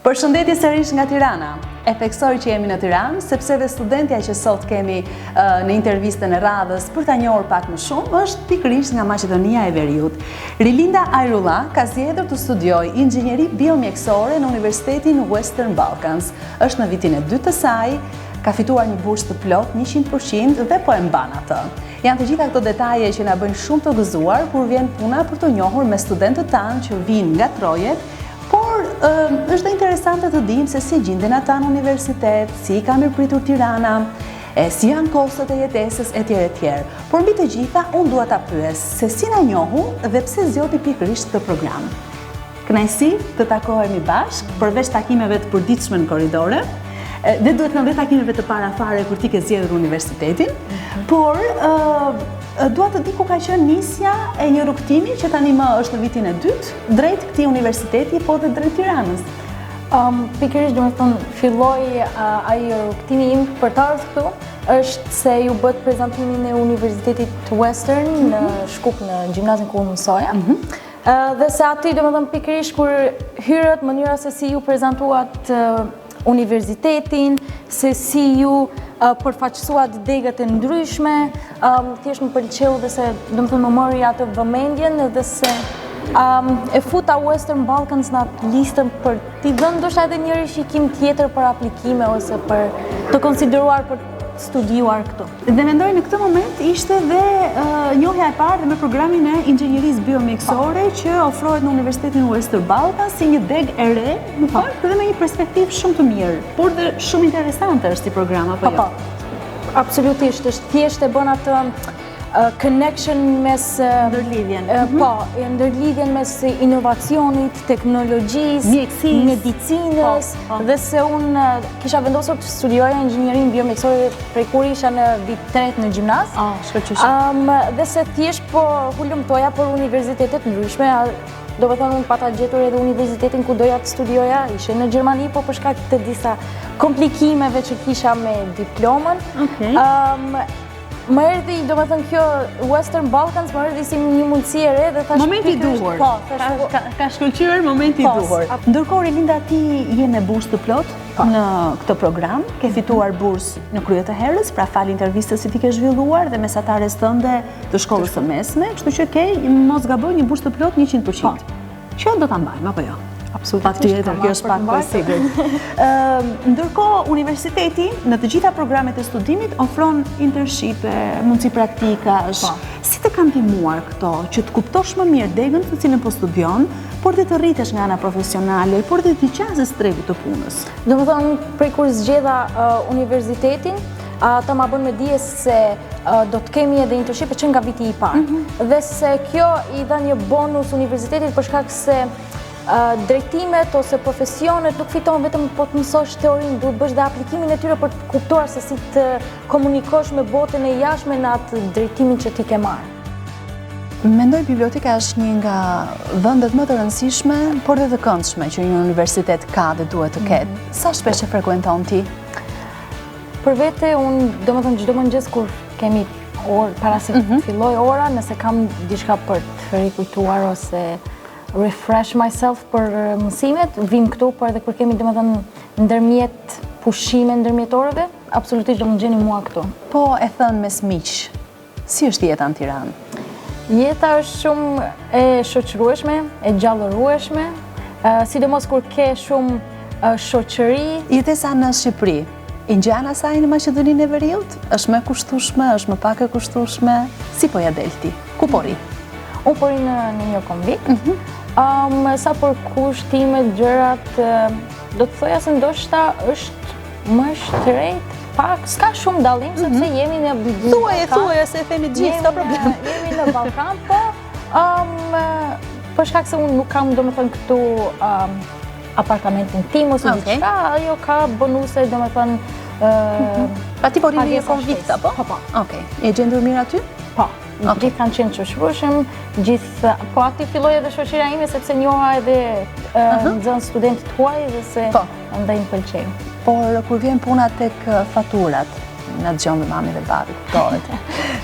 Përshëndetje sërish nga Tirana. E theksoj që jemi në Tiranë, sepse dhe studentja që sot kemi në intervistën e radhës për ta njohur pak më shumë, është pikërisht nga Maqedonia e Veriut. Rilinda Ajrullah ka zgjedhur të studiojë inxhinieri biomjekësore në Universitetin Western Balkans. Është në vitin e dytë të saj, ka fituar një bursë të plot 100% dhe po e mban atë. Janë të gjitha këto detaje që na bëjnë shumë të gëzuar kur vjen puna për të njohur me studentët tanë që vinë nga trojet. Por është dhe interesante të dim se si gjenden ata në universitet, si ka mirëpritur Tirana, si janë kostot e jetesës etj. Por mbi të gjitha, unë dua ta pyes se si na njohu dhe pse zgjodhi pikërisht këtë program. Kënaqësi të takohemi bashkë, përveç takimeve të përditshme në korridore, dhe duhet në dhe takimeve të para fare kur ti ke zgjedhur universitetin, por dua të di ku ka qenë nisja e një rrugtimi që tani më është në vitin e dytë, drejt këtij universiteti, po dhe drejt Tiranës. Pikërisht, domethënë, filloi ai rrugtimi im për të ardhur këtu, është se ju bët prezantimin e Universitetit Western në Shkup në gjimnazin ku unë mësoja. Dhe se aty, domethënë, pikërisht kur hyrët, mënyra se si ju prezantuat universitetin, se si ju përfaqësuat degët e ndryshme, thjesht më pëlqeu dhe se domethënë më mori atë vëmendjen dhe se e futa Western Balkans në atë listën për t'i dhënë ndoshta edhe një rishikim tjetër për aplikime ose për të konsideruar për studiuar këtu. Dhe mendoj në këtë moment ishte dhe njohja e parë dhe me programin e inxhinierisë biomjekësore që ofrohet në Universitetin Western Balkans si një degë e re, në fakt dhe me një perspektivë shumë të mirë, por dhe shumë interesante është si program apo jo? Absolutisht, është thjesht e bën atë connection mes ndërlidhjen mes inovacionit, teknologjisë, medicinës, dhe se unë kisha vendosur të studioja inxhinierin biomjekësore prej kur isha në vit 3 në gjimnaz. Dhe se thjesht po hulumtoja për universitetet ndryshme, do të thonë unë pata gjetur edhe universitetin ku doja të studioja, ishe në Gjermani, po për shkak të disa komplikimeve që kisha me diplomën. Më erdhi, do të thënë, kjo Western Balkans më erdhi si një mundësi e re dhe thash momenti i duhur. Ka shkëlqyer momenti i duhur. Ndërkohë Rilinda, ti je me bursë të plot në këtë program, ke fituar bursë në krye të herës, pra fal intervistës që ti ke zhvilluar dhe mesatares tënde të shkollës së mesme, kështu që ke mos gaboj një bursë të plot 100%. Që do ta mbajmë apo jo? Patjetër, kjo është pak më sigurt. Ndërkohë, universiteti në të gjitha programet e studimit ofron internship, mundësi praktikash. Si të kanë ndihmuar këto që të kuptosh më mirë degën të cilën po studion, por dhe të rritesh nga ana profesionale, por dhe të qasësh tregut të punës? Domethënë, prej kur zgjedha universitetin, ata ma bën me dije se do të kemi edhe internship që nga viti i parë. Dhe se kjo i dha një bonus universitetit për shkak se drejtimet ose profesionet nuk fiton vetëm po të mësosh teorinë, duhet bësh dhe aplikimin e tyre për të kuptuar se si të komunikosh me botën e jashtme në atë drejtimin që ti ke marrë. Mendoj biblioteka është një nga vendet më të rëndësishme, por dhe të këndshme që një universitet ka dhe duhet të ketë. Sa shpesh e frekuenton ti? Për vete, unë domethënë çdo mëngjes kur kemi orë para se të filloj ora, nëse kam diçka për të rikujtuar ose refresh myself për mësimet, vim këtu, por edhe kur kemi domethënë ndërmjet pushime ndërmjet orëve, absolutisht do më gjeni mua këtu. Po e thënë mes miq, si është jeta në Tiranë? Jeta është shumë e shoqërueshme, e gjallërueshme, sidomos kur ke shumë shoqëri. Jetesa në Shqipëri, i ngjan asaj në Maqedoninë e Veriut? Është më kushtueshme, është më pak e kushtueshme? Si po ja del ti? Ku po rri? Unë po rri në një kombik. Sa për kushtimet, gjërat, do të thoja se ndoshta është më shtrejt, pak, s'ka shumë dallim, sepse jemi në Balkan. Thuaj se e themi gjithë, s'ka problem. Jemi në Balkan, po, për shkak se unë nuk kam, domethënë, këtu apartamentin tim ose diçka, ajo ka bonuse, domethënë, pa ti po rri në një konvikt, apo? Po. Okej. Je gjendur mirë aty? Po. Gjithë kanë qenë shoqërueshëm, po aty filloi edhe shoqëria ime sepse njoha edhe nxënës studentit tuaj dhe se andaj më pëlqeu. Por kur vjen puna tek faturat, na dëgjon dhe mami dhe babi, kuptohet.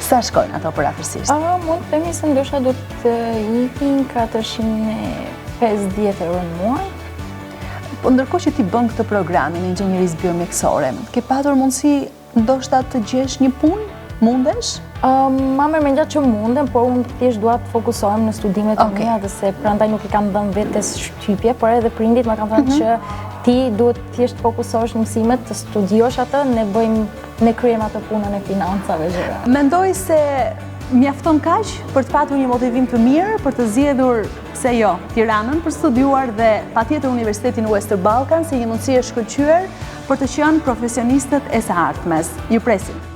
Sa shkojnë ato për afërsisht? Mund të themi se ndoshta do të ikin 450 euro në muaj. Po ndërkohë që ti bën këtë programin e inxhinierisë biomjekësore, ke patur mundësi ndoshta të gjesh një punë? Mundesh? Ma merr mendja që mundem, por unë thjesht dua të fokusohem në studimet e mia dhe se prandaj nuk i kam dhënë vetes shtypje, por edhe prindit më kanë thënë që ti duhet thjesht të fokusohesh në mësimet, të studiosh atë, ne kryejmë atë punën e financave gjëra. Mendoj se mjafton kaq për të patur një motivim të mirë për të zgjedhur, pse jo, Tiranën për studiuar dhe patjetër Universitetin Western Balkan si një mundësi e shkëlqyer për të qenë profesionistët e së ardhmes. Ju presim.